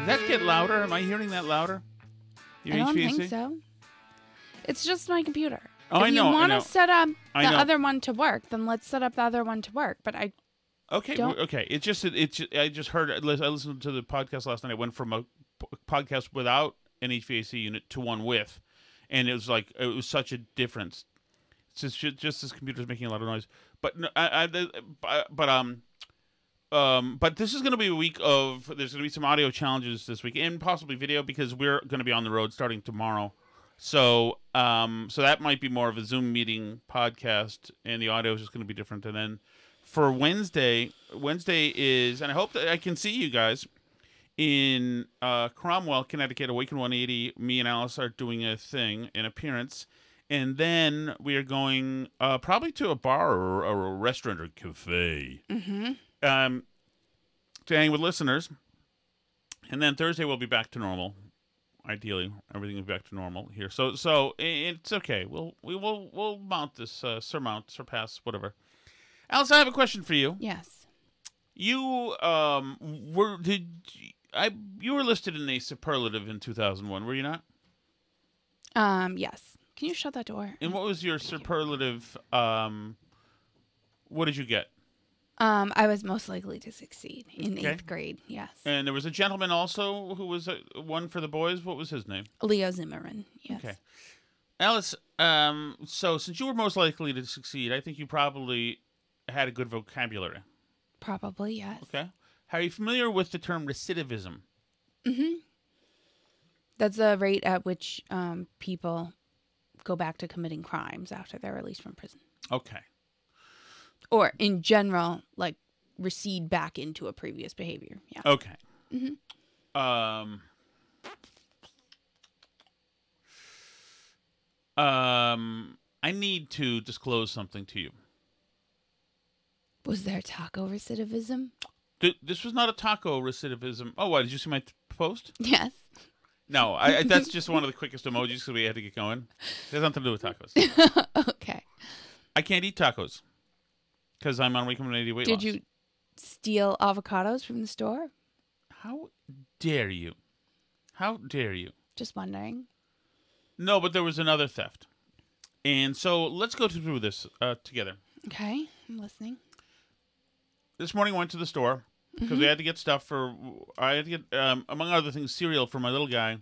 Does that get louder? Am I hearing that louder? Your I don't HVAC? think so. It's just my computer. Oh, if I know. you want to set up the I know. other one to work, then let's set up the other one to work. But I Okay, don't... okay. I just heard. I listened to the podcast last night. I went from a podcast without an HVAC unit to one with, and it was such a difference. It's just this computer's making a lot of noise. But no, but this is going to be a week of. There's going to be some audio challenges this week, and possibly video because we're going to be on the road starting tomorrow. So that might be more of a Zoom meeting podcast, and the audio is just going to be different. And then for Wednesday is, and I hope that I can see you guys in Cromwell, Connecticut, Awaken 180. Me and Alice are doing an appearance. And then we are going probably to a bar or a restaurant or cafe to hang with listeners. And then Thursday we'll be back to normal. Ideally, everything will be back to normal here. So it's okay. We'll mount this, surpass, whatever. Alice, I have a question for you. Yes. You were listed in a superlative in 2001, were you not? Yes. Can you shut that door? And what was your superlative? What did you get? I was most likely to succeed in 8th grade. Yes. And there was a gentleman also who was one for the boys. What was his name? Leo Zimmerman. Yes. Okay. Alice, so since you were most likely to succeed, I think you probably had a good vocabulary. Probably, yes. Okay. Are you familiar with the term recidivism? Mm-hmm. That's the rate at which people go back to committing crimes after they're released from prison. Okay. Or in general, like recede back into a previous behavior. Yeah. Okay. Mm-hmm. I need to disclose something to you. Was there taco recidivism? This was not a taco recidivism. Oh, what? Did you see my post? Yes. No, that's just one of the quickest emojis because we had to get going. It has nothing to do with tacos. Okay. I can't eat tacos because I'm on Awaken 180 weight loss. Did you steal avocados from the store? How dare you? How dare you? Just wondering. No, but there was another theft. And so let's go through this together. Okay, I'm listening. This morning I went to the store because we had to get stuff I had to get, among other things, cereal for my little guy.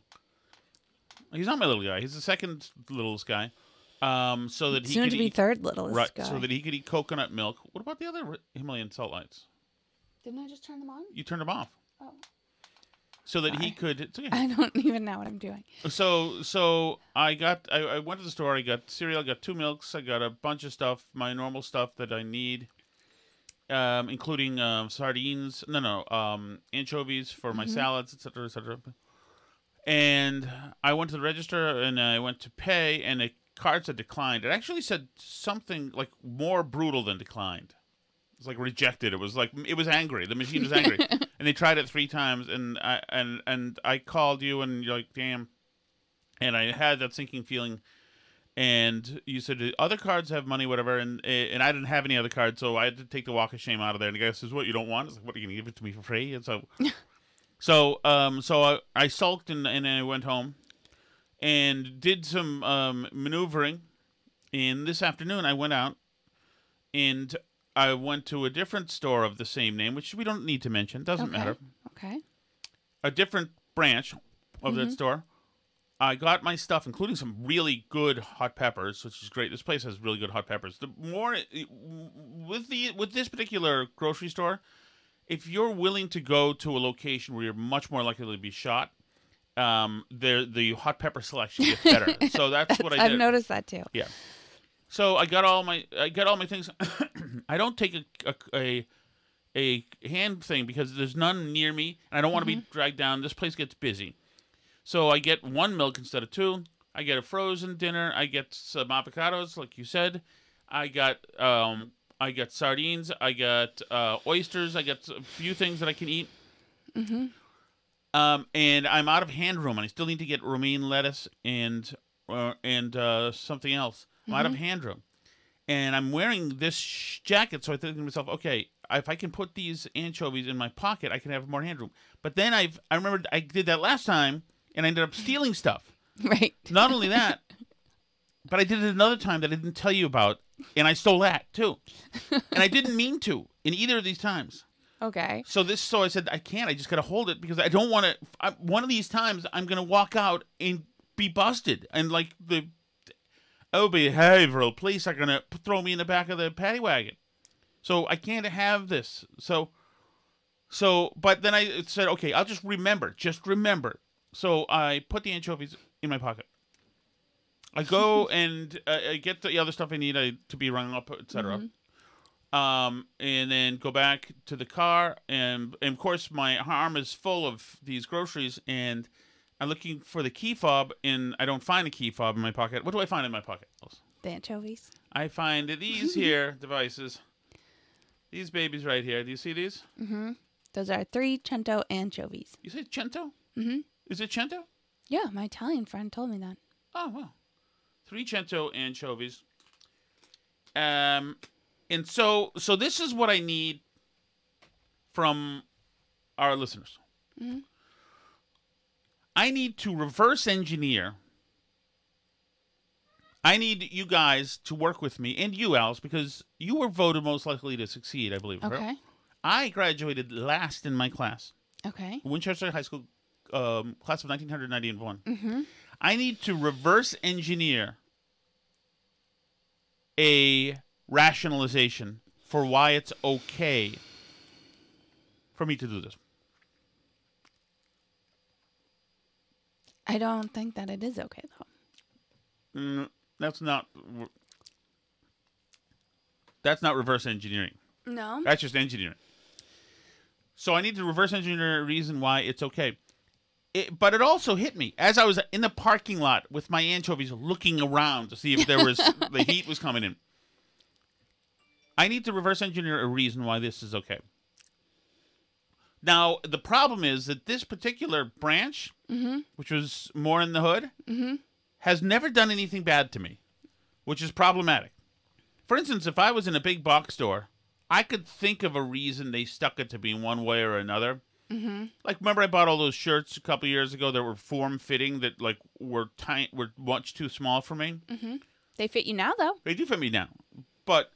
He's not my little guy. He's the second littlest guy. So that he Soon could to be eat, third littlest guy. so that he could eat coconut milk. What about the other Himalayan salt lights? Didn't I just turn them on? You turned them off. Oh. So that he could. It's okay. I don't even know what I'm doing. So I went to the store. I got cereal. I got 2 milks. I got a bunch of stuff, my normal stuff that I need, including sardines. Anchovies for my salads, etc., etc. And I went to the register and I went to pay, and the card said declined. It actually said something like more brutal than declined. It was like rejected. It was angry. The machine was angry, and they tried it 3 times. And I called you, and you're like, "Damn!" And I had that sinking feeling. And you said other cards have money, whatever, and I didn't have any other cards, so I had to take the walk of shame out of there. And the guy says, "What, you don't want?" I was like, "What, are you gonna give it to me for free?" And so, I sulked and I went home and did some maneuvering. And this afternoon, I went out and I went to a different store of the same name, which we don't need to mention. Doesn't matter. Okay. A different branch of that store. I got my stuff, including some really good hot peppers, which is great. This place has really good hot peppers. The more with this particular grocery store, if you're willing to go to a location where you're much more likely to be shot, the hot pepper selection gets better. So that's what I did. I've noticed that too. Yeah. So I got all my things. I don't take a hand thing because there's none near me, and I don't want to be dragged down. This place gets busy. So I get 1 milk instead of 2. I get a frozen dinner. I get some avocados, like you said. I got sardines. I got oysters. I got a few things that I can eat. And I'm out of hand room, and I still need to get romaine lettuce and something else. I'm out of hand room, and I'm wearing this jacket. So I think to myself, okay, if I can put these anchovies in my pocket, I can have more hand room. But then I remembered I did that last time, and I ended up stealing stuff. Right. Not only that, but I did it another time that I didn't tell you about, and I stole that too. And I didn't mean to in either of these times. Okay. So I said, I can't. I just got to hold it because I don't want to. One of these times, I'm going to walk out and be busted. And like the Haverhill police are going to throw me in the back of the paddy wagon. So I can't have this. So, but then I said, okay, I'll just remember. Just remember. So I put the anchovies in my pocket. I go and I get the other stuff I need to be rung up, etc. Mm-hmm. And then go back to the car, and of course my arm is full of these groceries, and I'm looking for the key fob, and I don't find a key fob in my pocket. What do I find in my pocket? The anchovies. I find these here devices. These babies right here. Do you see these? Mm-hmm. Those are 3 cento anchovies. You say cento? Mm-hmm. Is it cento? Yeah, my Italian friend told me that. Oh, wow. 3 cento anchovies. And so this is what I need from our listeners. Mm-hmm. I need to reverse engineer. I need you guys to work with me, and you, Alice, because you were voted most likely to succeed, I believe. Okay. Right? I graduated last in my class. Okay. Winchester High School class of 1991. Mm-hmm. I need to reverse engineer a rationalization for why it's okay for me to do this. I don't think that it is okay, though. That's not reverse engineering. No. That's just engineering. So I need to reverse engineer a reason why it's okay. But it also hit me as I was in the parking lot with my anchovies looking around to see if there was the heat was coming in. I need to reverse engineer a reason why this is okay. Now, the problem is that this particular branch, Mm-hmm. which was more in the hood, Mm-hmm. has never done anything bad to me, which is problematic. For instance, if I was in a big box store, I could think of a reason they stuck it to me one way or another. Mm-hmm. Like, remember I bought all those shirts a couple years ago that were form-fitting that, like, were much too small for me? Mm-hmm. They fit you now, though. They do fit me now. But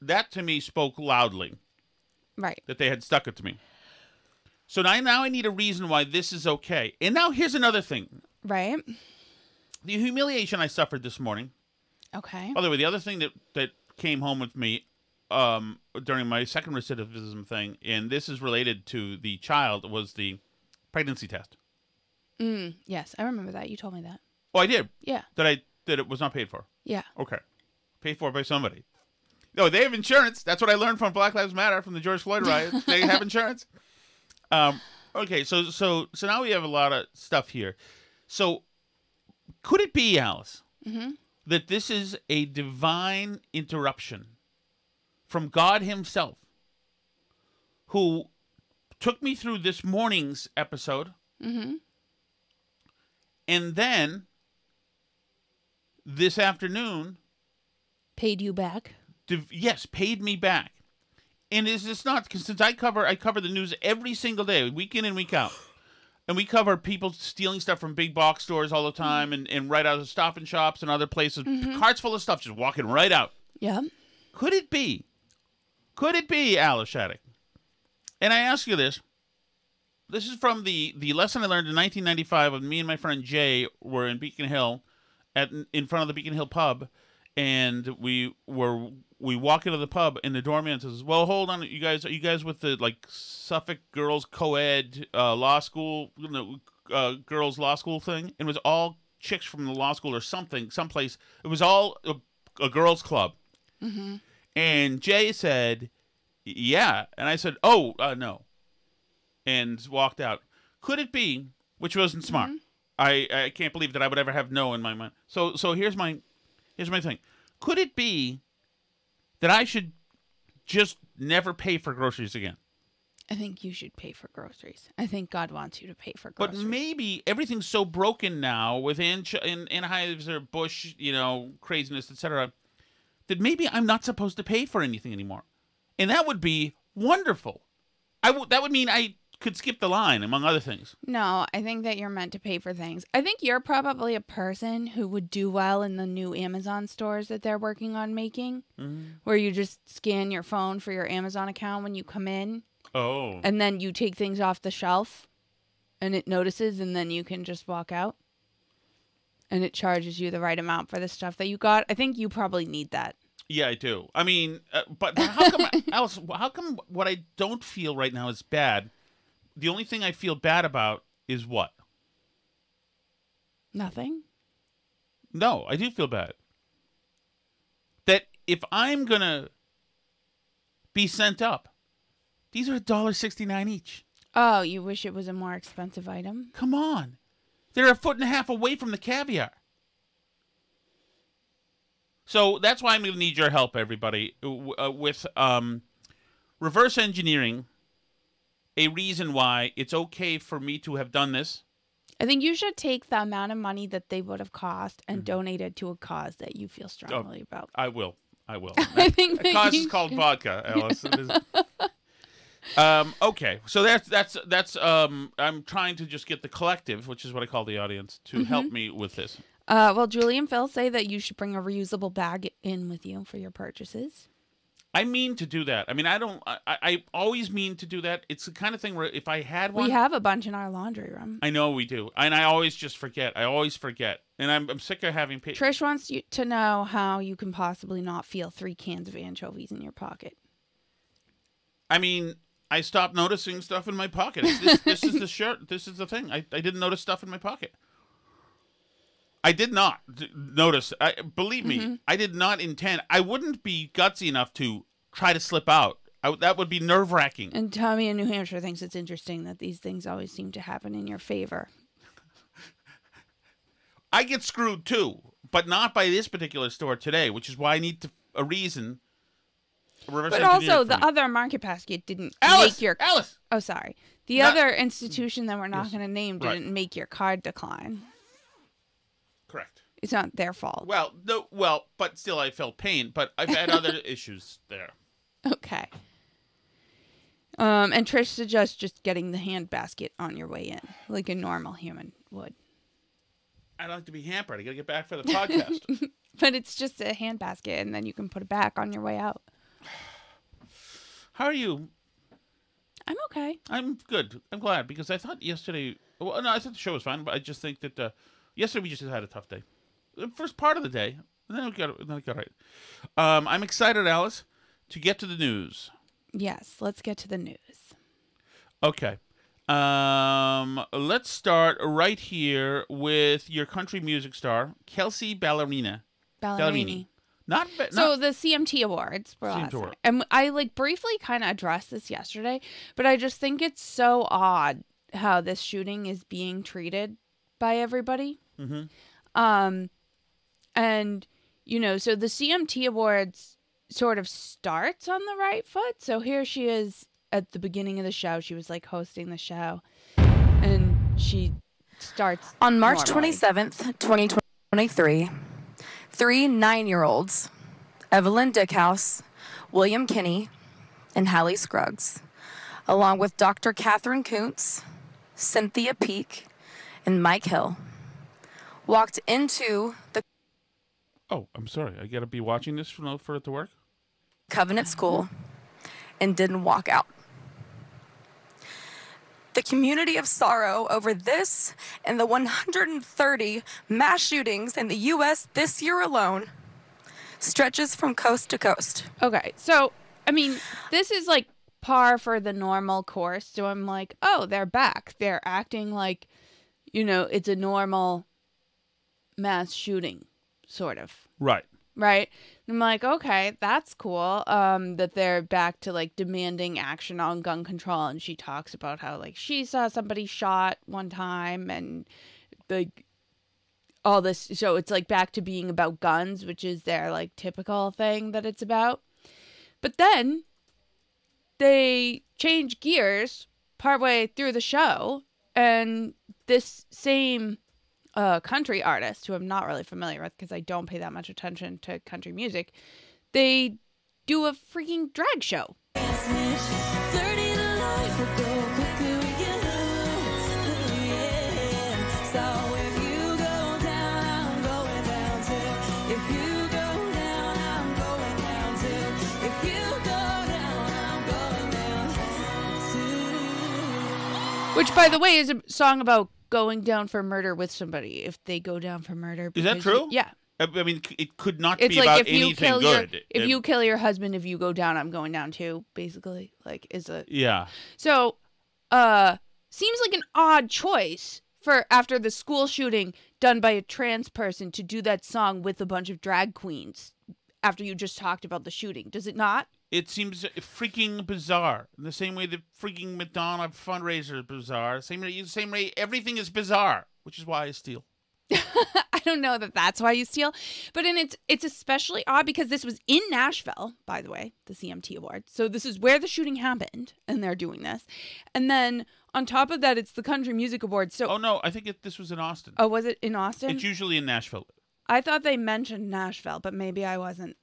that, to me, spoke loudly. Right. That they had stuck it to me. So now I need a reason why this is okay. And now here's another thing. Right. The humiliation I suffered this morning. Okay. By the way, the other thing that came home with me during my second recidivism thing, and this is related to the child, was the pregnancy test. Yes, I remember that. You told me that. Oh, I did? Yeah. That it was not paid for? Yeah. Okay. Paid for by somebody. No, they have insurance. That's what I learned from Black Lives Matter, from the George Floyd riot. They have insurance. Okay, so now we have a lot of stuff here. So could it be, Alice, that this is a divine interruption from God himself, who took me through this morning's episode, and then this afternoon Paid you back? yes, paid me back. And is this not, because since I cover the news every single day, week in and week out, and we cover people stealing stuff from big box stores all the time, and right out of Stop and Shops and other places, carts full of stuff just walking right out. Yeah. Could it be, Alice Shattuck? And I ask you this. This is from the lesson I learned in 1995 when me and my friend Jay were in Beacon Hill, in front of the Beacon Hill pub, and we walk into the pub, and the doorman says, "Well, hold on, you guys. Are you guys with the like Suffolk girls co-ed law school, girls law school thing?" And it was all chicks from the law school or something, someplace. It was all a girls' club. And Jay said, "Yeah," and I said, "Oh, no," and walked out. Could it be? Which wasn't smart. I can't believe that I would ever have no in my mind. So here's my thing. Could it be that I should just never pay for groceries again? I think you should pay for groceries. I think God wants you to pay for groceries. But maybe everything's so broken now with Anheuser-Busch, craziness, etc., that maybe I'm not supposed to pay for anything anymore. And that would be wonderful. That would mean I could skip the line, among other things. No, I think that you're meant to pay for things. I think you're probably a person who would do well in the new Amazon stores that they're working on making, where you just scan your phone for your Amazon account when you come in. Oh. And then you take things off the shelf, and it notices, and then you can just walk out. And it charges you the right amount for the stuff that you got. I think you probably need that. Yeah, I do. I mean, but how come, Alice, how come what I don't feel right now is bad? The only thing I feel bad about is what? Nothing. No, I do feel bad. That if I'm going to be sent up, these are $1.69 each. Oh, you wish it was a more expensive item? Come on. They're a foot and a half away from the caviar. So that's why I'm going to need your help, everybody, with reverse engineering a reason why it's okay for me to have done this. I think you should take the amount of money that they would have cost and donate it to a cause that you feel strongly about. I will. I think the cause is called vodka, Alice. Okay, so that's I'm trying to just get the collective, which is what I call the audience, to help me with this. Well, Julie and Phil say that you should bring a reusable bag in with you for your purchases. I mean to do that. I mean, I always mean to do that. It's the kind of thing where if I had one... We have a bunch in our laundry room. I know we do. And I always just forget. I always forget. And I'm sick of having... Trish wants you to know how you can possibly not feel 3 cans of anchovies in your pocket. I mean, I stopped noticing stuff in my pocket. This is the shirt. This is the thing. I didn't notice stuff in my pocket. I did not notice. Believe me, I did not intend. I wouldn't be gutsy enough to try to slip out. That would be nerve-wracking. And Tommy in New Hampshire thinks it's interesting that these things always seem to happen in your favor. I get screwed too, but not by this particular store today, which is why I need a reason. But also, the other market basket didn't make your... Alice! Oh, sorry. The other institution that we're not going to name didn't make your card decline. Correct. It's not their fault. Well, no, but still I felt pain, but I've had other issues there. Okay. And Trish suggests just getting the hand basket on your way in, like a normal human would. I'd like to be hampered. I got to get back for the podcast. But it's just a hand basket, and then you can put it back on your way out. How are you? I'm okay. I'm good. I'm glad, because I thought yesterday... Well, no, I thought the show was fine, but I just think that... yesterday we just had a tough day. The first part of the day, and then it got right. I'm excited, Alice, to get to the news. Yes, let's get to the news. Okay. Let's start right here with your country music star, Kelsey Ballerini. So the CMT Awards were last night. And I briefly kind of addressed this yesterday, but I just think it's so odd how this shooting is being treated by everybody. And, so the CMT Awards sort of starts on the right foot. So here she is at the beginning of the show. She was hosting the show, and she starts on March 27th, 2023. 3 9-year-olds, Evelyn Dickhouse, William Kinney, and Hallie Scruggs, along with Dr. Catherine Kuntz, Cynthia Peake, and Mike Hill, walked into the... Oh, I'm sorry. I got to be watching this for it to work? Covenant School and didn't walk out. The community of sorrow over this and the 130 mass shootings in the U.S. this year alone stretches from coast to coast. Okay, so, this is par for the normal course. So I'm oh, they're back. They're acting like, it's a normal mass shooting, sort of. Right. Right? And I'm okay, that's cool. That they're back to demanding action on gun control. And she talks about how she saw somebody shot one time and all this. So it's back to being about guns, which is their typical thing that it's about. But then they change gears partway through the show, and this same country artist, who I'm not really familiar with because I don't pay that much attention to country music, they do a freaking drag show Which, by the way, is a song about going down for murder with somebody. If they go down for murder. Is that true? Yeah. I mean, it could not It's be like about if you anything kill good. if you kill your husband, if you go down, I'm going down too. Basically, like is a Yeah. So, seems like an odd choice for after the school shooting done by a trans person to do that song with a bunch of drag queens after you just talked about the shooting. Does it not? It seems freaking bizarre. In the same way the freaking Madonna fundraiser is bizarre. Same way everything is bizarre, which is why I steal. I don't know that that's why you steal, but it's especially odd because this was in Nashville, by the way, the CMT Awards. So this is where the shooting happened, and they're doing this. And then on top of that, it's the Country Music Awards. So no, I think this was in Austin. Oh, was it in Austin? It's usually in Nashville. I thought they mentioned Nashville, but maybe I wasn't.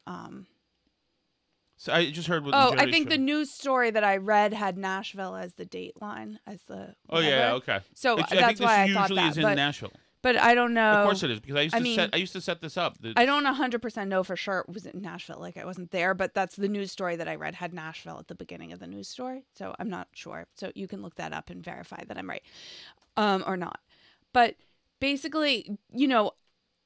So I just heard what. I think the news story that I read had Nashville as the date line as the. Oh yeah, okay. So I that's think why I this thought usually that. is in Nashville. But I don't know. Of course it is because I used to set this up. I don't 100% know for sure it was in Nashville. Like I wasn't there, but that's the news story that I read had Nashville at the beginning of the news story. So I'm not sure. So you can look that up and verify that I'm right, or not. But basically,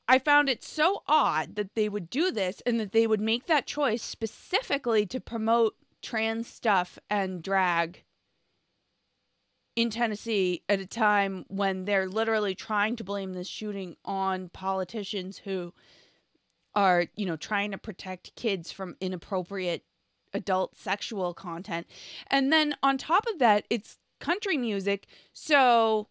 I found it so odd that they would do this and that they would make that choice specifically to promote trans stuff and drag in Tennessee at a time when they're literally trying to blame this shooting on politicians who are, trying to protect kids from inappropriate adult sexual content. And then on top of that, it's country music. So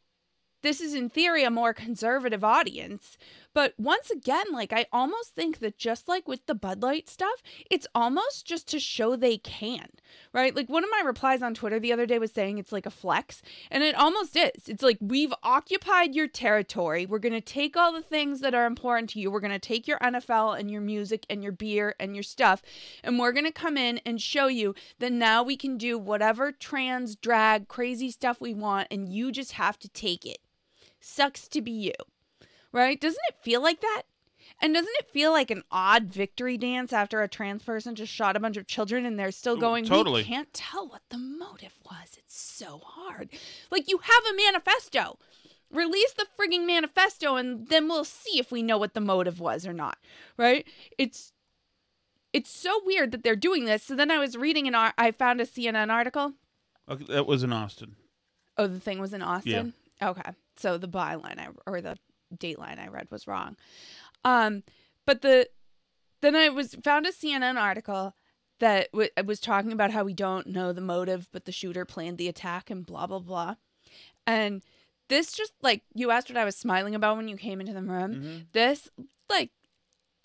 this is in theory a more conservative audience. But once again, like I almost think that just like with the Bud Light stuff, it's almost just to show they can, right? Like one of my replies on Twitter the other day was saying it's like a flex, and it almost is. It's like we've occupied your territory. We're going to take all the things that are important to you. We're going to take your NFL and your music and your beer and your stuff, and we're going to come in and show you that now we can do whatever trans, drag, crazy stuff we want, and you just have to take it. Sucks to be you. Right? Doesn't it feel like that? And doesn't it feel like an odd victory dance after a trans person just shot a bunch of children and they're still going, totally. We can't tell what the motive was. It's so hard. Like, you have a manifesto. Release the frigging manifesto and then we'll see if we know what the motive was or not. Right? It's so weird that they're doing this. So then I was reading I found a CNN article. Okay, that was in Austin. Oh, the thing was in Austin? Yeah. Okay. So the byline or the dateline I read was wrong. But then I found a CNN article that was talking about how we don't know the motive, but the shooter planned the attack and blah, blah, blah. And this just, like, you asked what I was smiling about when you came into the room. Mm-hmm. This, like,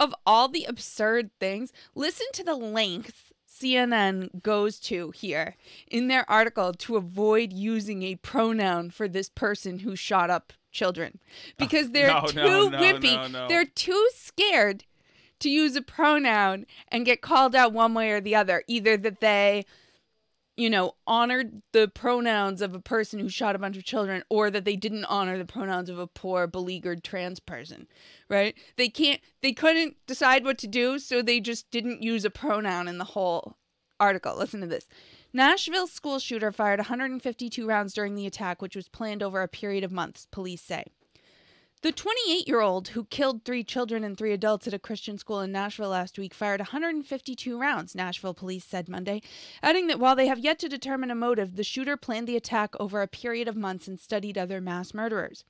of all the absurd things, listen to the lengths CNN goes to here in their article to avoid using a pronoun for this person who shot up children because they're too wimpy. No. They're too scared to use a pronoun and get called out one way or the other. Either that they, honored the pronouns of a person who shot a bunch of children, or that they didn't honor the pronouns of a poor, beleaguered trans person, right? They couldn't decide what to do, so they just didn't use a pronoun in the whole article. Listen to this. Nashville school shooter fired 152 rounds during the attack, which was planned over a period of months, police say. The 28-year-old who killed 3 children and 3 adults at a Christian school in Nashville last week fired 152 rounds, Nashville police said Monday, adding that while they have yet to determine a motive, the shooter planned the attack over a period of months and studied other mass murderers.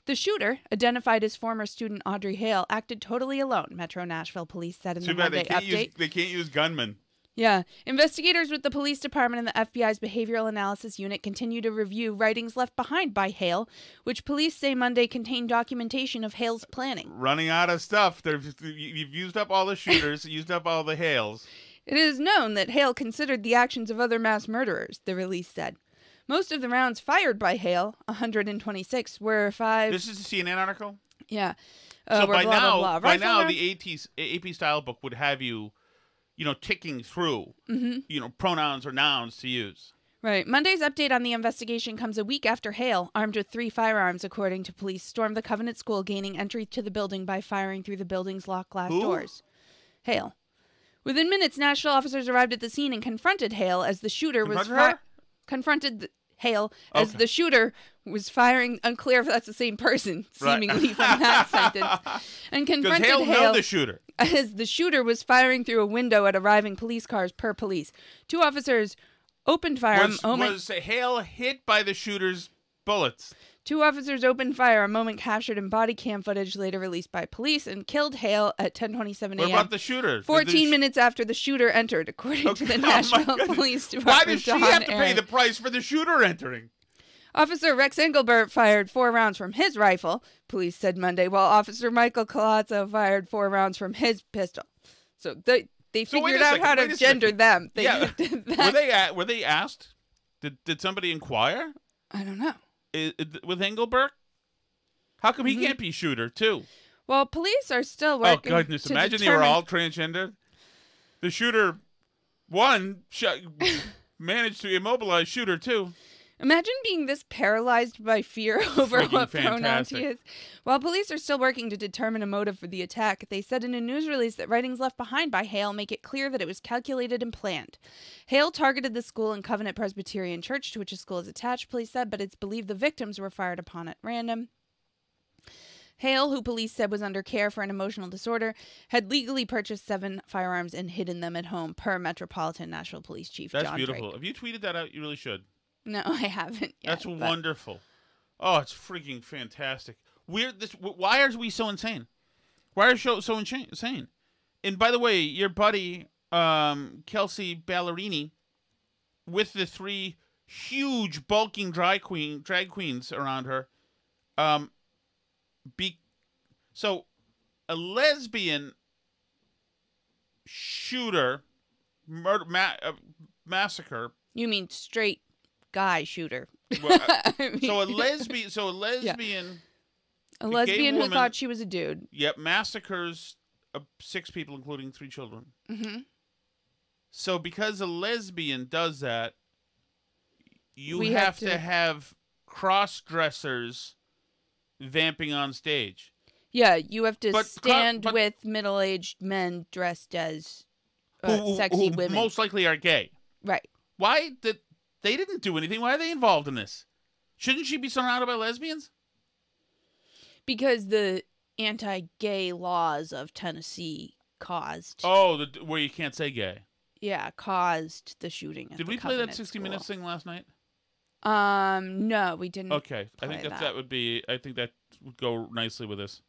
The shooter, identified as former student Audrey Hale, acted totally alone, Metro Nashville police said in the Monday update. They can't use gunmen. Yeah. Investigators with the police department and the FBI's behavioral analysis unit continue to review writings left behind by Hale, which police say Monday contained documentation of Hale's planning. Running out of stuff. You've used up all the shooters, used up all the Hales. It is known that Hale considered the actions of other mass murderers, the release said. Most of the rounds fired by Hale, 126, were 5... This is a CNN article? Yeah. So by now, blah, blah. the AP style book would have you ticking through, pronouns or nouns to use. Right. Monday's update on the investigation comes a week after Hale, armed with 3 firearms, according to police, stormed the Covenant School, gaining entry to the building by firing through the building's locked glass doors. Hale. Within minutes, national officers arrived at the scene and confronted Hale as the shooter the shooter was firing. Unclear if that's the same person, seemingly from that sentence. And confronted Hale know the shooter as the shooter was firing through a window at arriving police cars per police. 2 officers opened fire. Was Hale hit by the shooter's bullets? 2 officers opened fire, a moment captured in body cam footage later released by police, and killed Hale at 10:27 a.m. What about the shooter? 14 minutes after the shooter entered, according to the National Police Department. Why does she have to pay the price for the shooter entering? Officer Rex Engelbert fired 4 rounds from his rifle, police said Monday, while Officer Michael Colazzo fired 4 rounds from his pistol. So they figured out how to gender them. Were they asked? Did somebody inquire? I don't know. With Engelbert? How come he can't be shooter too? Well, police are still working. Oh goodness! Imagine they were all transgender. The shooter, one managed to immobilize shooter 2. Imagine being this paralyzed by fear over what pronouns he is. While police are still working to determine a motive for the attack, they said in a news release that writings left behind by Hale make it clear that it was calculated and planned. Hale targeted the school and Covenant Presbyterian Church, to which his school is attached, police said, but it's believed the victims were fired upon at random. Hale, who police said was under care for an emotional disorder, had legally purchased 7 firearms and hidden them at home, per Metropolitan Nashville Police Chief John Drake. That's beautiful. Have you tweeted that out? You really should. No, I haven't yet. That's wonderful. Oh, it's freaking fantastic. Why are we so insane? Why are we so insane? And by the way, your buddy, Kelsey Ballerini, with the 3 huge, bulking drag queens around her, so a lesbian shooter, massacre. You mean straight guy shooter? Well, so a lesbian. A lesbian who thought she was a dude. Yep, massacres 6 people, including 3 children. Mm-hmm. So because a lesbian does that, we have to have cross-dressers vamping on stage. Yeah, you have to stand with middle-aged men dressed as sexy women. Most likely are gay. Right. Why did they didn't do anything? Why are they involved in this? Shouldn't she be surrounded by lesbians? Because the anti-gay laws of Tennessee caused... Oh, where you can't say gay. Yeah, caused the shooting at Did the we play that 60 school. Minutes thing last night? No, we didn't. Okay, I think that would be... I think that would go nicely with this.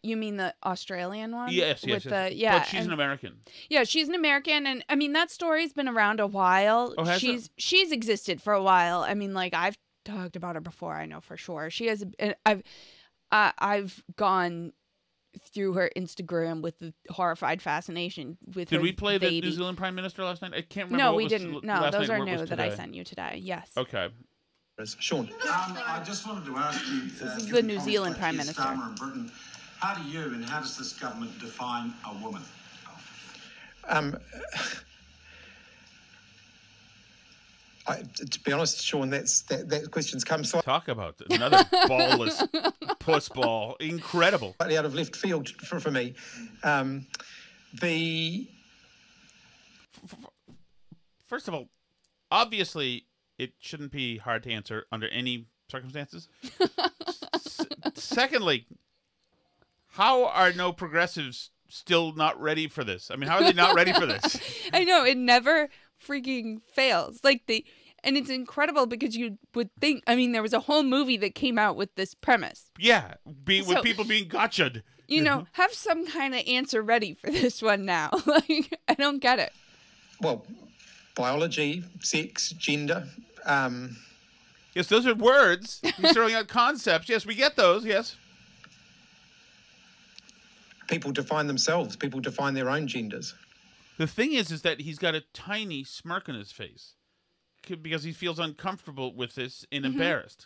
You mean the Australian one? Yes. Yeah, but she's an American. Yeah, she's an American, and I mean that story's been around a while. Oh, has it? She's existed for a while. I mean, like I've talked about her before. I know for sure. She has. I've gone through her Instagram with the horrified fascination with. Did her we play baby. the New Zealand Prime Minister last night? I can't remember. No, what we was didn't. No, last those night, are what new was that I today. sent you today. Yes. Okay. Sean. I just wanted to ask you. This is the New Zealand Prime Minister. In Britain, how do you and how does this government define a woman? To be honest, Sean, that question's come Talk about another ballless puss ball. Incredible. slightly out of left field for me. First of all, obviously, it shouldn't be hard to answer under any circumstances. Secondly, how are no progressives still not ready for this? I mean, how are they not ready for this? I know, it never freaking fails. And it's incredible because you would think, I mean, there was a whole movie that came out with this premise. Yeah, with people being gotcha'd. You know, have some kind of answer ready for this one now. Like, I don't get it. Well, biology, sex, gender. Yes, those are words. He's throwing out concepts. Yes, we get those, yes. People define themselves. People define their own genders. The thing is that he's got a tiny smirk on his face because he feels uncomfortable with this and embarrassed.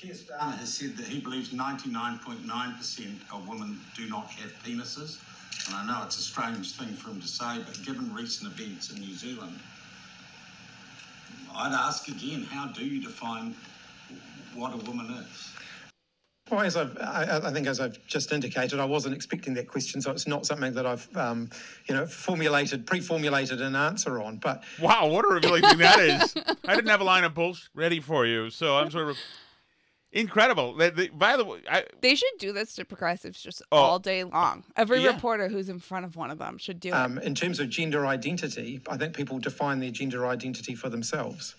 Keir Starmer has said that he believes 99.9% of women do not have penises. And I know it's a strange thing for him to say, but given recent events in New Zealand, I'd ask again, how do you define what a woman is? Well, I think as I've just indicated, I wasn't expecting that question, so it's not something that I've, pre-formulated an answer on. But wow, what a revealing thing that is! I didn't have a line of bullshit ready for you, so I'm sort of incredible. By the way, they should do this to progressives just all day long. Every reporter who's in front of one of them should do it. In terms of gender identity, I think people define their gender identity for themselves.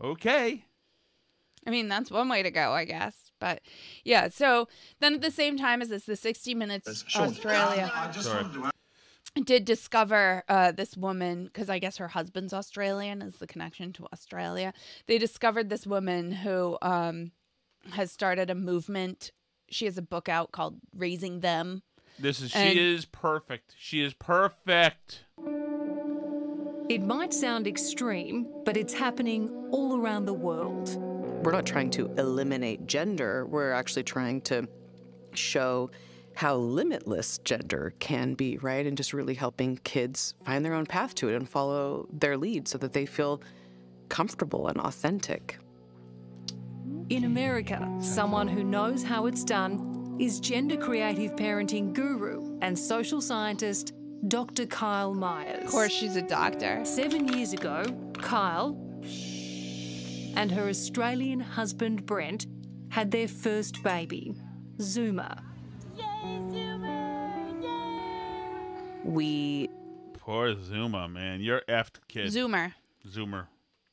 Okay. I mean, that's one way to go, I guess. But yeah, so then at the same time as this, the 60 Minutes Australia did discover this woman, because I guess her husband's Australian, is the connection to Australia. They discovered this woman who has started a movement. She has a book out called Raising Them. She is perfect. She is perfect. It might sound extreme, but it's happening all around the world. We're not trying to eliminate gender. We're actually trying to show how limitless gender can be, right? And just really helping kids find their own path to it and follow their lead so that they feel comfortable and authentic. In America, someone who knows how it's done is gender creative parenting guru and social scientist Dr. Kyle Myers. Of course, she's a doctor. 7 years ago, Kyle and her Australian husband Brent had their first baby, Zuma. We... Poor Zuma, man. You're effed, kid. Zoomer.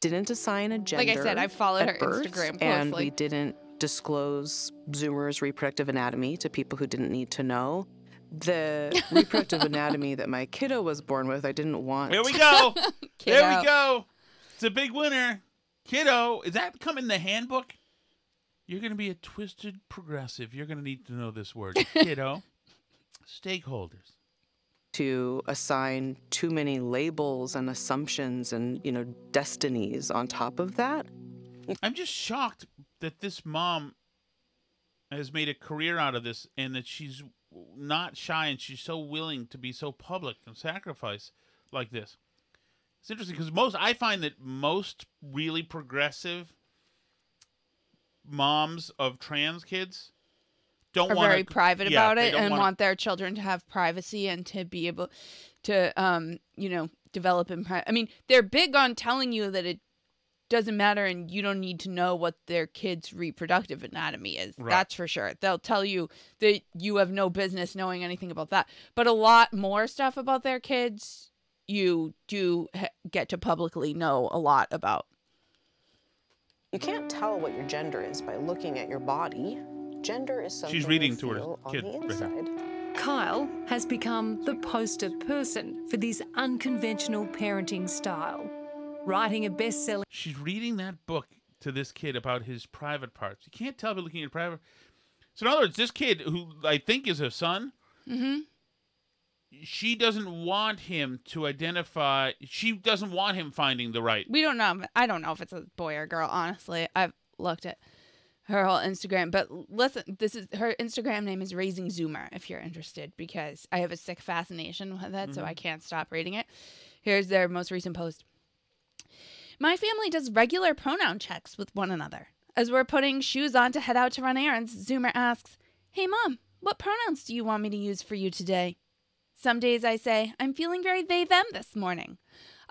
Didn't assign a gender. Like I said, I followed her birth, Instagram closely. And we didn't disclose Zoomer's reproductive anatomy to people who didn't need to know. The reproductive anatomy that my kiddo was born with, I didn't want. Here we go. There we go. It's a big winner. Kiddo, is that come in the handbook? You're going to be a twisted progressive. You're going to need to know this word. Kiddo. Stakeholders. To assign too many labels and assumptions and, destinies on top of that. I'm just shocked that this mom has made a career out of this and that she's not shy and she's so willing to be so public and sacrifice like this. It's interesting because I find that most really progressive moms of trans kids are very private about it and want their children to have privacy and to be able to, develop in private. I mean, they're big on telling you that it doesn't matter and you don't need to know what their kid's reproductive anatomy is. Right. That's for sure. They'll tell you that you have no business knowing anything about that. But a lot more stuff about their kids you do get to publicly know a lot about. You can't tell what your gender is by looking at your body. Gender is something she's reading you to her feel kid. On the inside. Kyle has become the poster person for this unconventional parenting style, writing a bestseller. She's reading that book to this kid about his private parts. You can't tell by looking at private. So in other words, this kid, who I think is her son, she doesn't want him to identify. She doesn't want him finding the right. We don't know. I don't know if it's a boy or girl, honestly. I've looked at her whole Instagram. But listen, her Instagram name is Raising Zoomer, if you're interested, because I have a sick fascination with it, so I can't stop reading it. Here's their most recent post. My family does regular pronoun checks with one another. As we're putting shoes on to head out to run errands, Zoomer asks, "Hey, Mom, what pronouns do you want me to use for you today?" Some days I say, "I'm feeling very they, them this morning."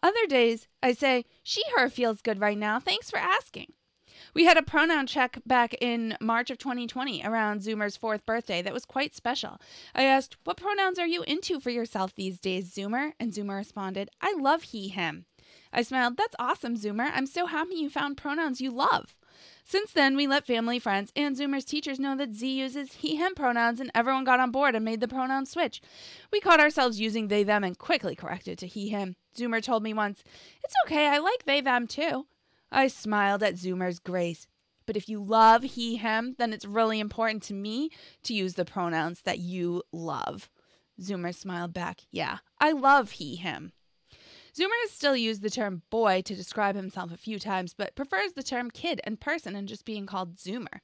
Other days I say, "She, her feels good right now. Thanks for asking." We had a pronoun check back in March of 2020 around Zoomer's 4th birthday that was quite special. I asked, "What pronouns are you into for yourself these days, Zoomer?" And Zoomer responded, "I love he, him." I smiled, "That's awesome, Zoomer. I'm so happy you found pronouns you love." Since then, we let family, friends, and Zoomer's teachers know that Z uses he, him pronouns, and everyone got on board and made the pronoun switch. We caught ourselves using they, them, and quickly corrected to he, him. Zoomer told me once, "It's okay, I like they, them, too." I smiled at Zoomer's grace. But if you love he, him, then it's really important to me to use the pronouns that you love. Zoomer smiled back, "Yeah, I love he, him." Zoomer has still used the term boy to describe himself a few times, but prefers the term kid and person and just being called Zoomer.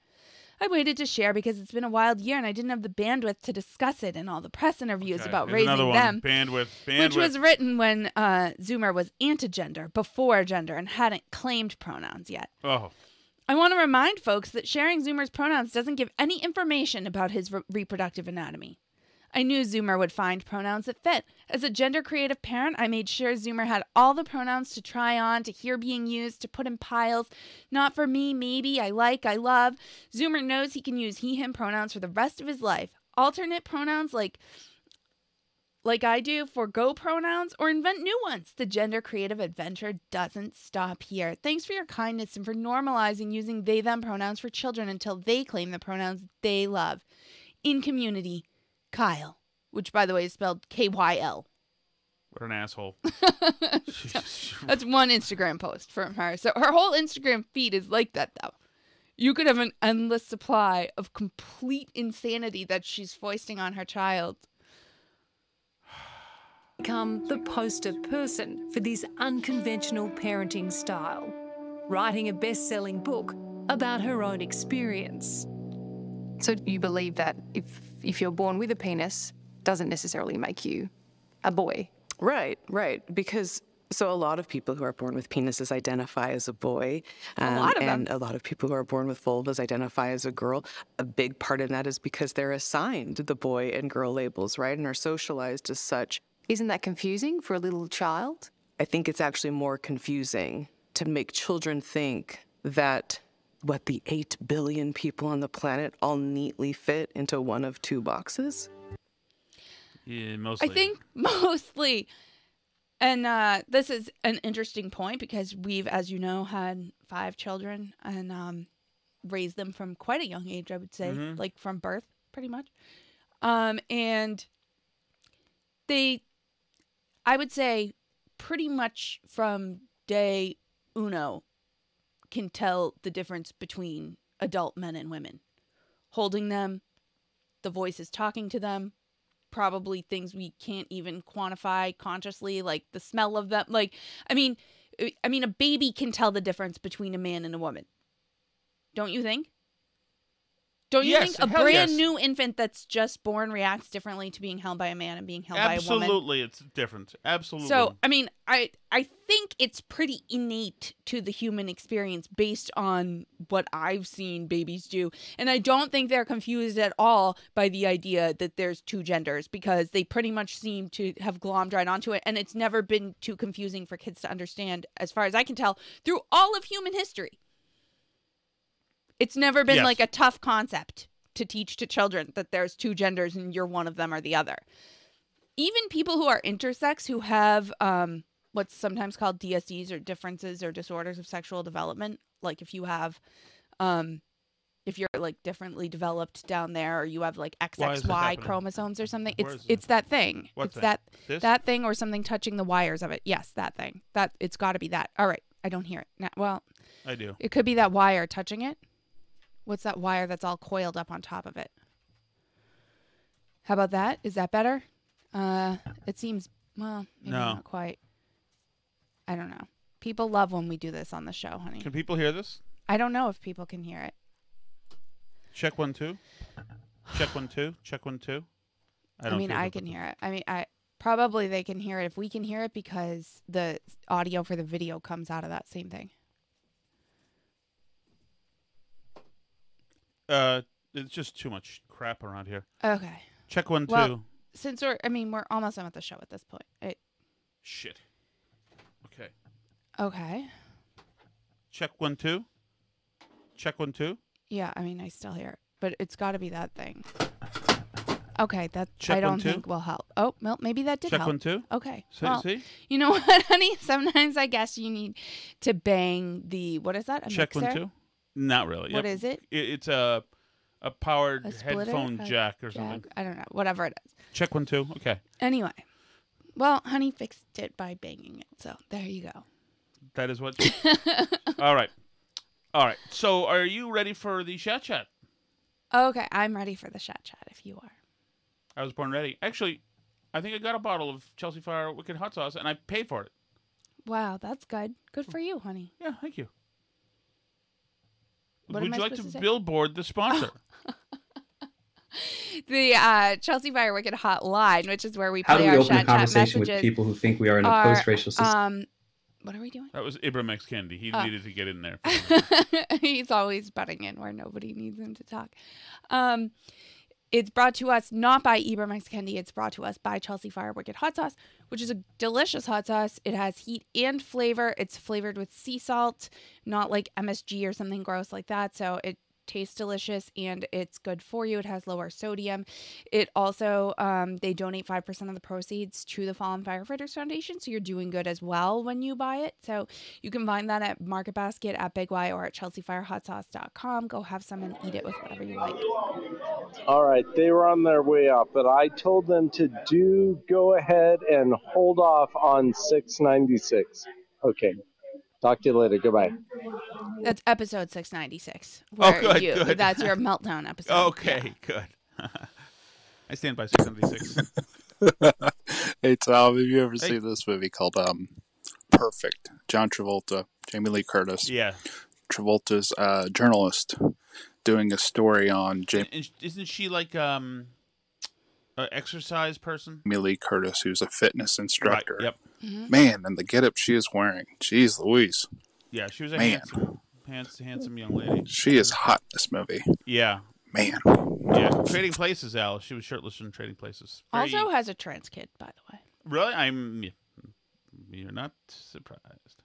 I waited to share because it's been a wild year and I didn't have the bandwidth to discuss it in all the press interviews Okay, about here's raising another one. them. Bandwidth. Which was written when Zoomer was anti-gender, before gender, and hadn't claimed pronouns yet. Oh. I want to remind folks that sharing Zoomer's pronouns doesn't give any information about his reproductive anatomy. I knew Zoomer would find pronouns that fit. As a gender-creative parent, I made sure Zoomer had all the pronouns to try on, to hear being used, to put in piles. Not for me, maybe, I like, I love. Zoomer knows he can use he, him pronouns for the rest of his life. Alternate pronouns like I do, forgo pronouns, or invent new ones. The gender-creative adventure doesn't stop here. Thanks for your kindness and for normalizing using they, them pronouns for children until they claim the pronouns they love. In community, Kyle, which, by the way, is spelled Kyl. What an asshole. That's one Instagram post from her. So her whole Instagram feed is like that, though. You could have an endless supply of complete insanity that she's foisting on her child. Become the poster person for this unconventional parenting style, writing a best-selling book about her own experience. So you believe that if you're born with a penis, doesn't necessarily make you a boy? Right. Because so a lot of people who are born with penises identify as a boy. A lot of them. And a lot of people who are born with vulvas identify as a girl. A big part of that is because they're assigned the boy and girl labels, right, and are socialized as such. Isn't that confusing for a little child? I think it's actually more confusing to make children think that the 8 billion people on the planet all neatly fit into one of 2 boxes? Yeah, mostly. I think mostly. And this is an interesting point because we've, as you know, had 5 children and raised them from quite a young age, I would say, like from birth, pretty much. And I would say pretty much from day uno can tell the difference between adult men and women. Holding them, the voices talking to them, probably things we can't even quantify consciously, like the smell of them. Like, I mean, a baby can tell the difference between a man and a woman. Don't you think? Don't you think a brand new infant that's just born reacts differently to being held by a man and being held by a woman? Absolutely, it's different. Absolutely. So, I mean, I think it's pretty innate to the human experience based on what I've seen babies do. And I don't think they're confused at all by the idea that there's 2 genders because they pretty much seem to have glommed right onto it. And it's never been too confusing for kids to understand, as far as I can tell, through all of human history. It's never been like a tough concept to teach to children that there's 2 genders and you're one of them or the other. Even people who are intersex who have what's sometimes called DSDs or differences or disorders of sexual development, like if you have, if you're like differently developed down there or you have like XXY chromosomes or something, it's that thing. What's it's that? That thing or something touching the wires of it. Yes, that thing. That it's got to be that. All right, I don't hear it. Now, well, I do. It could be that wire touching it. What's that wire that's all coiled up on top of it? How about that? Is that better? It seems, well, maybe not quite. I don't know. People love when we do this on the show, honey. Can people hear this? I don't know if people can hear it. Check 1 2. Check 1 2. Check 1 2. I mean, I can hear it. I mean, probably they can hear it if we can hear it because the audio for the video comes out of that same thing. It's just too much crap around here. Okay. Check 1 2. Well, since we're almost done with the show at this point. Shit. Okay. Okay. Check 1 2. Check 1 2. Yeah, I mean, I still hear it, but it's got to be that thing. Okay, that Check I don't 1 2. think will help. Oh, well, maybe that did Check help. 1 2. Okay. See? You know what, honey? Sometimes I guess you need to bang the, what is that? A Check mixer? 1 2. Not really. What is it? It's a powered splitter? headphone jack or something. I don't know. Whatever it is. Check 1 2. Okay. Anyway. Well, honey fixed it by banging it. So there you go. That is what. All right. So are you ready for the chat? Okay. I'm ready for the chat if you are. I was born ready. Actually, I think I got a bottle of Chelsea Fire Wicked Hot Sauce, and I paid for it. Wow, that's good. Good for you, honey. Yeah, thank you. What Would am I you like to supposed to say? billboard the sponsor? The Chelsea Fire Wicked hotline, which is where we How do play we our open a chat conversation with messages. people who think we are in a are, post-racial system? What are we doing? That was Ibram X. Kendi. He needed to get in there. He's always butting in where nobody needs him to talk. It's brought to us not by Ibram X. Kendi. It's brought to us by Chelsea Fire Wicked Hot Sauce, which is a delicious hot sauce. It has heat and flavor. It's flavored with sea salt, not like MSG or something gross like that. So it tastes delicious and it's good for you. It has lower sodium. It also, they donate 5% of the proceeds to the Fallen Firefighters Foundation. So you're doing good as well when you buy it. So you can find that at Market Basket, at Big Y, or at chelseafirehotsauce.com. Go have some and eat it with whatever you like. All right, they were on their way up, but I told them to go ahead and hold off on 696. Okay. Talk to you later. Goodbye. That's episode 696. Oh, good. That's your meltdown episode. Okay, good. I stand by 676. Hey, Tom, have you ever seen this movie called Perfect? John Travolta, Jamie Lee Curtis. Yeah. Travolta's a journalist doing a story on Isn't she like an exercise person? Jamie Lee Curtis, who's a fitness instructor. Right, yep. Mm-hmm. Man, and the getup she is wearing. Jeez Louise. Yeah, she was a handsome young lady. She is hot in this movie. Yeah. Man. Yeah. Trading Places, Al. She was shirtless in Trading Places. Also has a trans kid, by the way. Really? You're not surprised.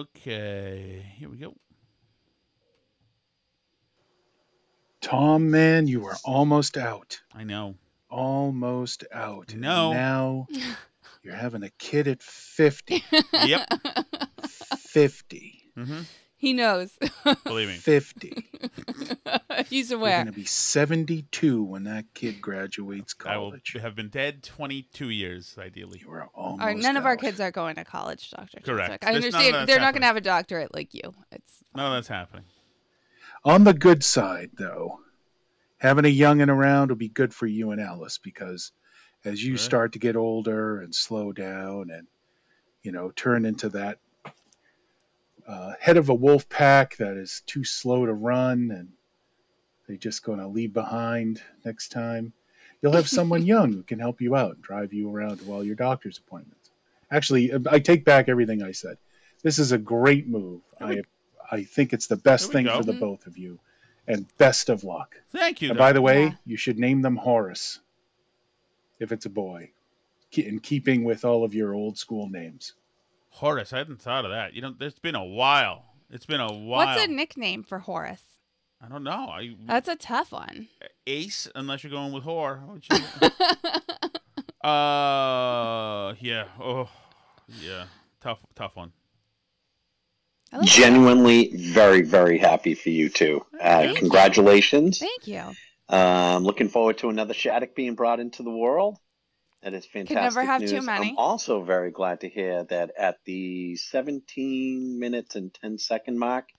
Okay. Here we go. Tom, man, you are almost out. I know. Almost out. No. Now you're having a kid at 50. Yep. 50. Mm-hmm. He knows. Believe me. 50. He's You're aware. going to be 72 when that kid graduates college. I will have been dead 22 years, ideally. You are almost All right, none of our out. kids are going to college, Dr. Correct. Cheswick. I understand they're not going to have a doctorate like you. None of that's happening. On the good side, though, having a youngin' around will be good for you and Alice, because as you start to get older and slow down and, turn into that head of a wolf pack that is too slow to run and they're just going to leave behind next time, you'll have someone young who can help you out and drive you around to all your doctor's appointments. Actually, I take back everything I said. This is a great move. I think it's the best thing for the both of you. And best of luck. Thank you. And by the way, you should name them Horace if it's a boy, in keeping with all of your old school names. Horace, I hadn't thought of that. It's been a while. It's been a while. What's a nickname for Horace? I don't know. That's a tough one. Ace, unless you're going with whore. Yeah. Oh, yeah. Tough one. Genuinely very, very happy for you two. Congratulations. Thank you. Looking forward to another Shattuck being brought into the world. That is fantastic. Could never have news. too many. I'm also very glad to hear that at the 17 minutes and 10-second mark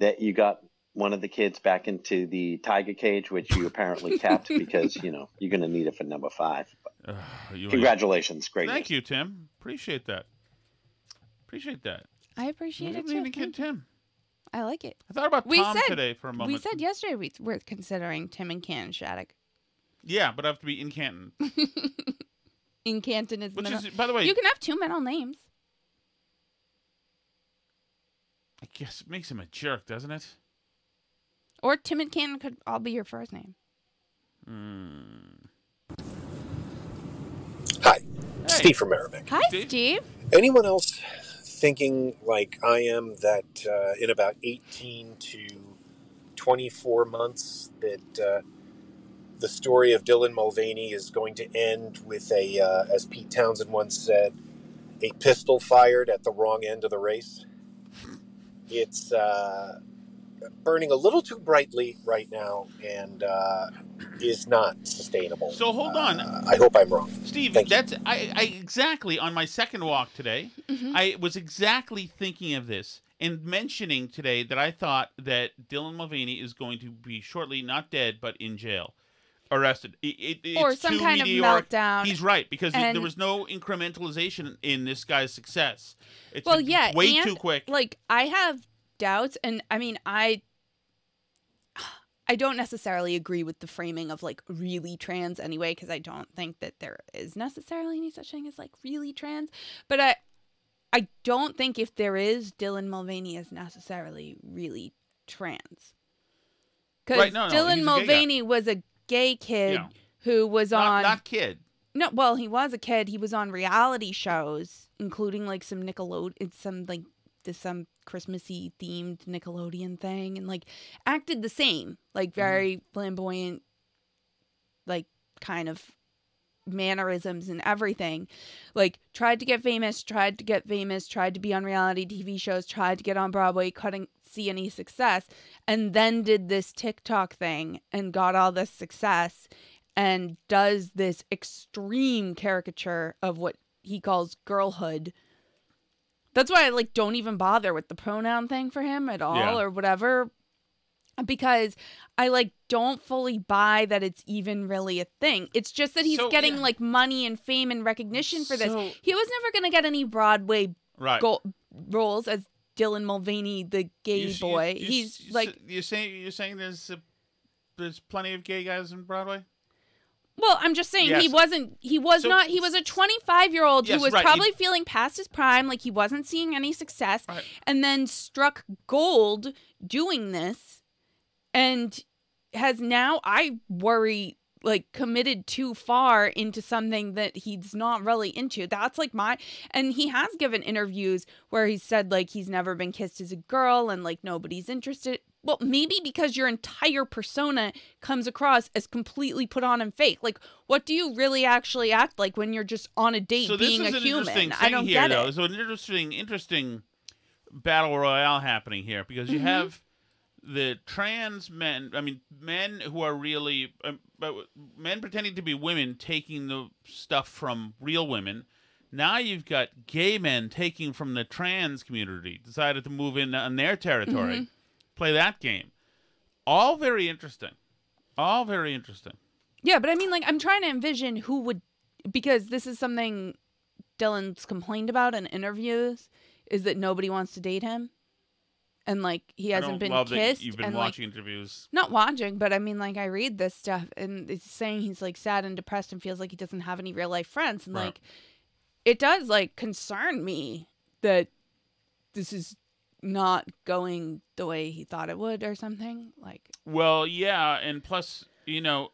that you got one of the kids back into the tiger cage, which you apparently kept because, you're going to need it for number 5. But congratulations. Great. Thank you, Tim. Appreciate that. I appreciate it too. Kid Tim. I like it. I thought about Tom today for a moment. We said yesterday we're considering Tim and Canton Shattuck. Yeah, but I have to be in Canton. In Canton is middle. By the way, you can have 2 middle names. I guess it makes him a jerk, doesn't it? Or Tim and Canton could all be your first name. Hi, Steve from Merrimack. Hi, Steve. Anyone else thinking like I am that in about 18 to 24 months that the story of Dylan Mulvaney is going to end with as Pete Townsend once said, a pistol fired at the wrong end of the race? It's burning a little too brightly right now and is not sustainable. So hold on. I hope I'm wrong. Steve, I exactly on my second walk today, I was exactly thinking of this and mentioning today that I thought that Dylan Mulvaney is going to be shortly not dead but in jail. Arrested. Or some kind of meltdown. He's right, because there was no incrementalization in this guy's success. It's way too quick. Like, I have doubts. And I mean, I don't necessarily agree with the framing of like really trans anyway, because I don't think that there is necessarily any such thing as like really trans. But I don't think if there is, Dylan Mulvaney is necessarily really trans. Because Dylan Mulvaney was a gay kid who was not kid. No, well, he was a kid. He was on reality shows, including like some some Christmassy themed Nickelodeon thing, and like acted the same, like very flamboyant, like kind of mannerisms and everything. Like tried to get famous, tried to be on reality TV shows, tried to get on Broadway, couldn't see any success, and then did this TikTok thing and got all this success and does this extreme caricature of what he calls girlhood. That's why I like don't even bother with the pronoun thing for him at all or whatever, because I like don't fully buy that it's even really a thing. It's just that he's getting like money and fame and recognition for this. He was never going to get any Broadway roles as Dylan Mulvaney, the gay boy. He's like you're saying there's plenty of gay guys in Broadway. Well, I'm just saying he was a 25-year-old who was probably feeling past his prime, like he wasn't seeing any success, and then struck gold doing this, and has now, I worry, like committed too far into something that he's not really into. That's like and he has given interviews where he said like he's never been kissed as a girl and like nobody's interested. Well, maybe because your entire persona comes across as completely put on and fake. Like, what do you really actually act like when you're just on a date being a human? I don't get it. So an interesting battle royale happening here, because you have the trans men. I mean, men who are really men pretending to be women taking the stuff from real women. Now you've got gay men taking from the trans community, decided to move in on their territory. Play that game. All very interesting. All very interesting. Yeah, but I mean, like, I'm trying to envision who would, because this is something Dylan's complained about in interviews, is that nobody wants to date him. And, like, he hasn't been kissed. You've been watching interviews. Not watching, but I mean, like, I read this stuff, and it's saying he's, like, sad and depressed and feels like he doesn't have any real-life friends. And, like, it does, like, concern me that this is not going the way he thought it would or something. Like, well, yeah, and plus, you know,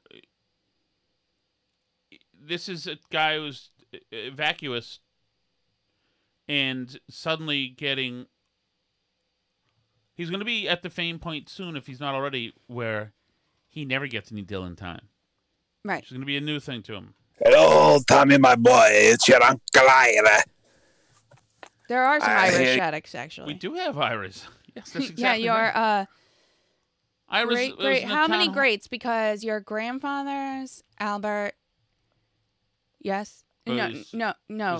this is a guy who's vacuous and suddenly getting, he's going to be at the fame point soon, if he's not already, where he never gets any Dylan time. Right. It's going to be a new thing to him. Hello, Tommy, my boy. It's your Uncle Ira. There are some Irish Shaddocks, actually. We do have Irish. Yes, that's exactly yeah, your Irish. great. How many greats? Because your grandfather's Albert. Yes. No.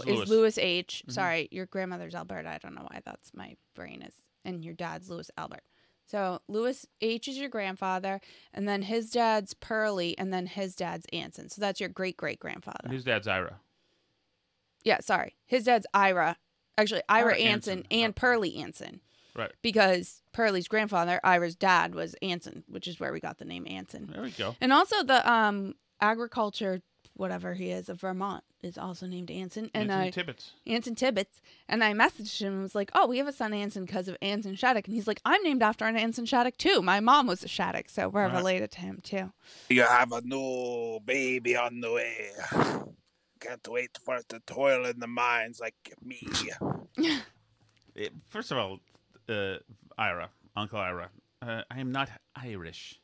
Is Louis H. Sorry, your grandmother's Albert. I don't know why that's my brain is, and your dad's Louis Albert. So Louis H. is your grandfather, and then his dad's Pearlie, and then his dad's Anson. So that's your great grandfather. His dad's Ira. Yeah, sorry. His dad's Ira. Actually, Ira Anson and Pearlie Anson. Right. Because Pearlie's grandfather, Ira's dad, was Anson, which is where we got the name Anson. There we go. And also the agriculture, whatever he is, of Vermont is also named Anson. And Anson Tibbetts. And I messaged him and was like, oh, we have a son Anson because of Anson Shattuck. And he's like, I'm named after an Anson Shattuck too. My mom was a Shattuck, so we're related to him too. You have a new baby on the way. Can't wait for it to toil in the mines like me. First of all, Ira, Uncle Ira, I am not Irish.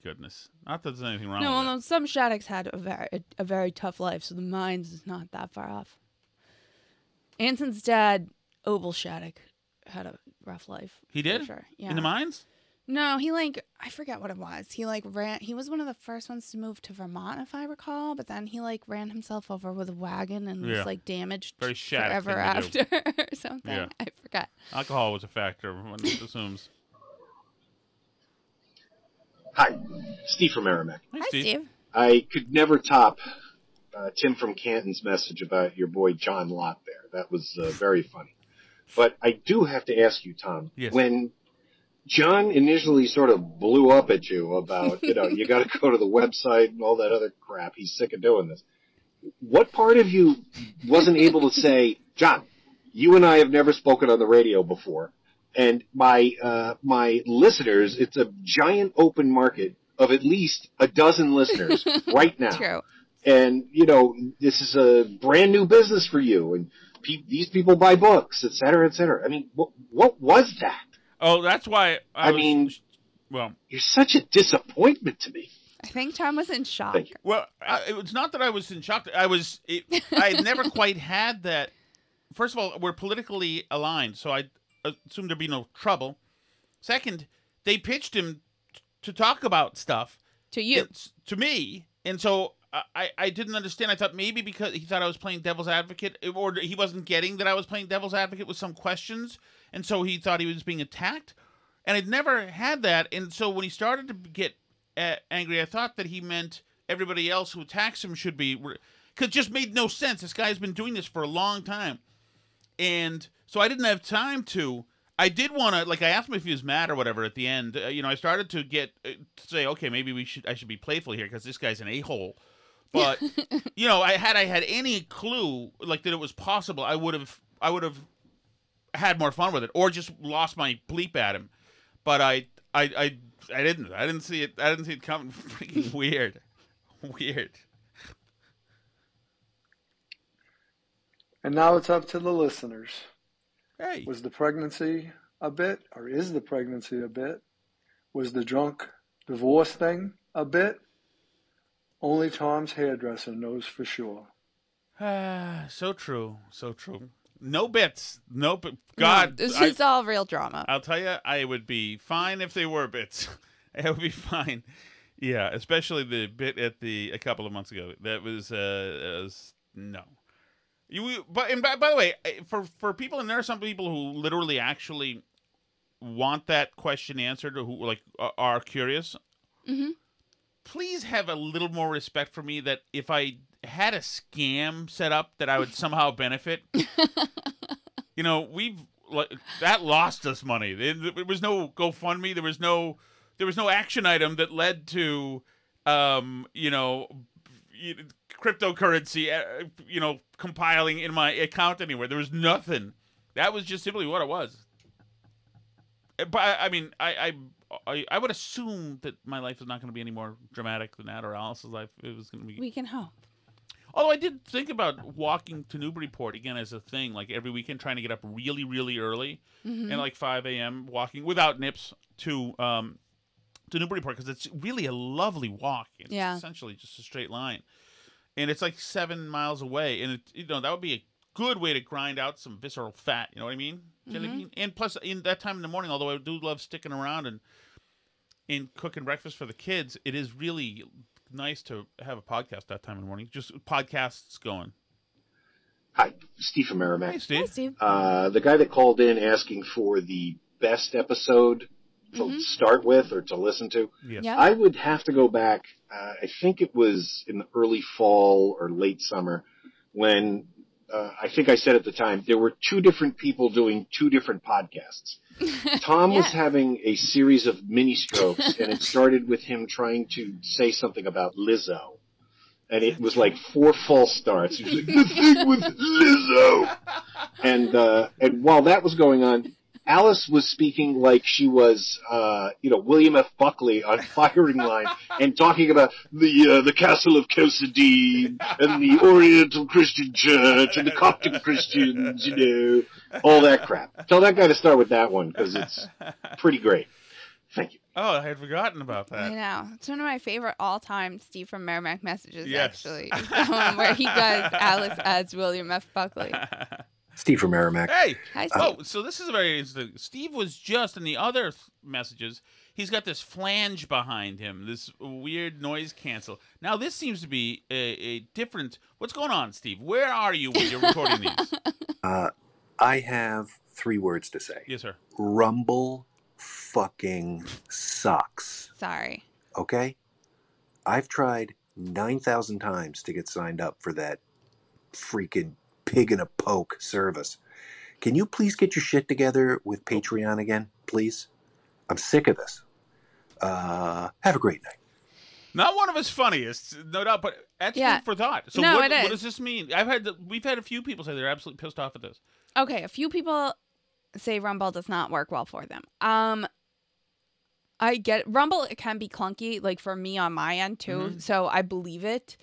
Goodness, not that there's anything wrong with it. No, some Shaddocks had a very tough life, so the mines is not that far off. Anson's dad, Obel Shattuck, had a rough life. He did? Sure. Yeah. In the mines? No, he I forget what it was. He he was one of the first ones to move to Vermont, if I recall, but then he ran himself over with a wagon and was damaged very forever after or something. Yeah. I forgot. Alcohol was a factor, one assumes. Hi, Steve from Merrimack. Hi, Steve. I could never top Tim from Canton's message about your boy John Lott there. That was very funny. But I do have to ask you, Tom, Yes. when John initially sort of blew up at you about, you got to go to the website and all that other crap, he's sick of doing this. What part of you wasn't able to say, John, you and I have never spoken on the radio before, and my listeners, it's a giant open market of at least a dozen listeners right now. True. And, this is a brand new business for you, and these people buy books, et cetera, et cetera. I mean, what was that? Oh, that's why well, you're such a disappointment to me. I think Tom was in shock. Thank you. Well, it was not that I was in shock. I had never quite had that. First of all, we're politically aligned, so I assumed there'd be no trouble. Second, they pitched him to talk about stuff. To you. To me. And so I didn't understand. I thought maybe because he thought I was playing devil's advocate, or he wasn't getting that I was playing devil's advocate with some questions, and so he thought he was being attacked. And I'd never had that, and so when he started to get angry, I thought that he meant everybody else who attacks him should be, because it just made no sense. This guy's been doing this for a long time, and so I didn't have time to. I did want to, I asked him if he was mad or whatever at the end. I started to to say, okay, maybe I should be playful here because this guy's an a-hole. But I had any clue that it was possible, I would have had more fun with it, or just lost my bleep at him. But I didn't. I didn't see it. I didn't see it coming. Freaking weird. And now it's up to the listeners. Hey. Was the pregnancy a bit, or is the pregnancy a bit? Was the drunk divorce thing a bit? Only Tom's hairdresser knows for sure. So true. So true. No bits. God. No, this is all real drama. I'll tell you, I would be fine if they were bits. I would be fine. Yeah, especially the bit at a couple of months ago. That was no. By the way, for people, and there are some people who literally actually want that question answered, or who are curious. Mm-hmm. Please have a little more respect for me, that if I had a scam set up that I would somehow benefit. That lost us money. There was no GoFundMe. There was no action item that led to cryptocurrency compiling in my account anywhere. There was nothing. That was just simply what it was. But I mean, I would assume that my life is not going to be any more dramatic than that, or Alice's life. It was going to be. We can hope. Although I did think about walking to Newburyport again as a thing, every weekend, trying to get up really, really early, Mm-hmm. and 5 a.m. walking without nips to Newburyport, because it's really a lovely walk. It's essentially just a straight line, and it's 7 miles away, and that would be a good way to grind out some visceral fat. You know what I mean? Mm-hmm. And plus, in that time in the morning, although I do love sticking around and cooking breakfast for the kids, it is really nice to have a podcast that time in the morning. Just podcasts going. Hi, Steve from Merrimack. Hey, Steve. Hi, Steve. The guy that called in asking for the best episode to start with or to listen to. Yes. Yeah. I would have to go back. I think it was in the early fall or late summer when I think I said at the time there were two different people doing two different podcasts. Tom was having a series of mini strokes, and it started with him trying to say something about Lizzo. And it was 4 false starts. He was like, the thing with Lizzo. And while that was going on, Alice was speaking like she was, William F. Buckley on Firing Line, and talking about the Castle of Chalcedon and the Oriental Christian Church and the Coptic Christians, all that crap. Tell that guy to start with that one, because it's pretty great. Thank you. Oh, I had forgotten about that. I know. It's one of my favorite all-time Steve from Merrimack messages, Yes. actually. It's the one where he does Alice as William F. Buckley. Steve from Merrimack. Hey! Hi, Steve. Oh, so this is a very interesting. Steve was just in the other messages. He's got this flange behind him, this weird noise cancel. Now, this seems to be a different. What's going on, Steve? Where are you when you're recording these? I have 3 words to say. Yes, sir. Rumble fucking sucks. Sorry. Okay? I've tried 9,000 times to get signed up for that freaking pig in a poke service. Can you please get your shit together with Patreon again, please? I'm sick of this. Have a great night. Not one of his funniest, no doubt, but that's food for thought. So No, what it is. does this mean? We've had a few people say they're absolutely pissed off at this. Okay, a few people say Rumble does not work well for them. I get Rumble, it can be clunky, like for me on my end too, so I believe it.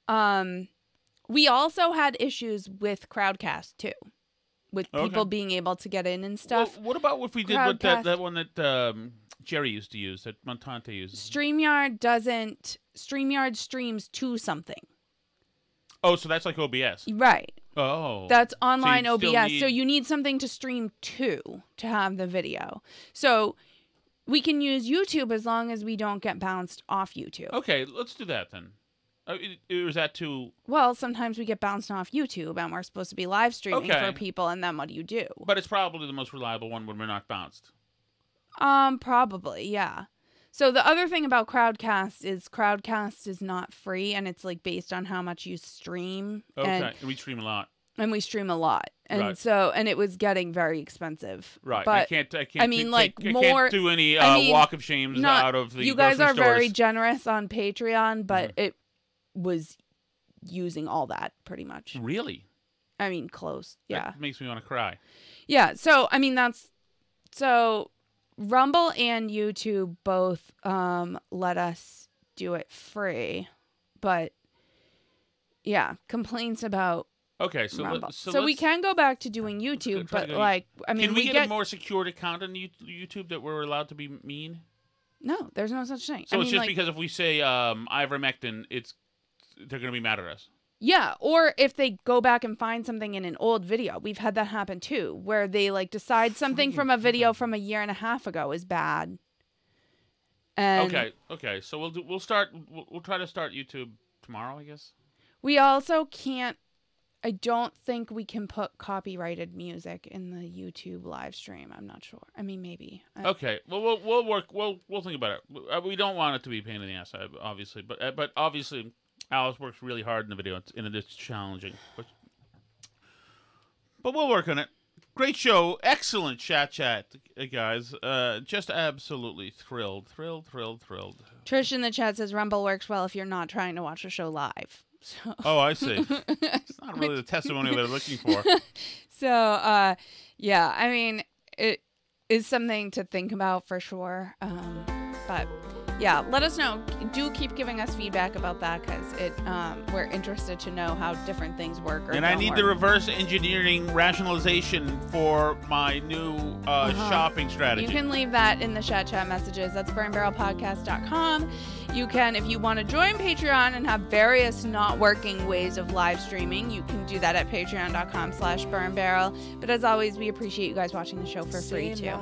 We also had issues with Crowdcast too, with people being able to get in and stuff. Well, what about if we did what that one that Jerry used to use, that Montante uses? StreamYard streams to something. Oh, so that's like OBS. Right. Oh. That's online so OBS. So you need something to stream to have the video. So we can use YouTube as long as we don't get bounced off YouTube. Okay, let's do that then. Is that too... Well, sometimes we get bounced off YouTube and we're supposed to be live streaming for people, and then what do you do? But it's probably the most reliable one when we're not bounced. Probably, yeah. So the other thing about Crowdcast is not free, and it's like based on how much you stream. Okay, and we stream a lot. And we stream a lot, and Right. so it was getting very expensive. Right. But I can't I can't do any walk of shames out of the You guys grocery are very stores. generous on Patreon, but it was using all that pretty much. Really? I mean, close. Yeah. That makes me want to cry. Yeah. So I mean, so Rumble and YouTube both let us do it free, but yeah, complaints about. Okay, so Rumble. so we can go back to doing YouTube, but like, I mean, can we get get a more secured account on YouTube that we're allowed to be mean? No, there's no such thing. So I it's mean, just like, because if we say ivermectin, they're going to be mad at us. Yeah, or if they go back and find something in an old video. We've had that happen too, where they like decide something from a video from 1.5 years ago is bad. And Okay. So we'll try to start YouTube tomorrow, I guess. We also can't. I don't think we can put copyrighted music in the YouTube live stream. I'm not sure. I mean, maybe. Okay. Well, we'll work. We'll think about it. We don't want it to be a pain in the ass, obviously. But obviously, Alice works really hard in the video, and it's challenging. But we'll work on it. Great show. Excellent chat, guys. Just absolutely thrilled. Trish in the chat says Rumble works well if you're not trying to watch a show live. So. Oh, I see. It's not really the testimony that I'm looking for. So, yeah, I mean, it is something to think about for sure. But yeah, let us know. Do keep giving us feedback about that, because we're interested to know how different things work. And I need the reverse engineering rationalization for my new shopping strategy. You can leave that in the chat messages. That's burnbarrelpodcast.com. You can, if you want to join Patreon and have various not working ways of live streaming, you can do that at patreon.com/burnbarrel. But as always, we appreciate you guys watching the show for free too.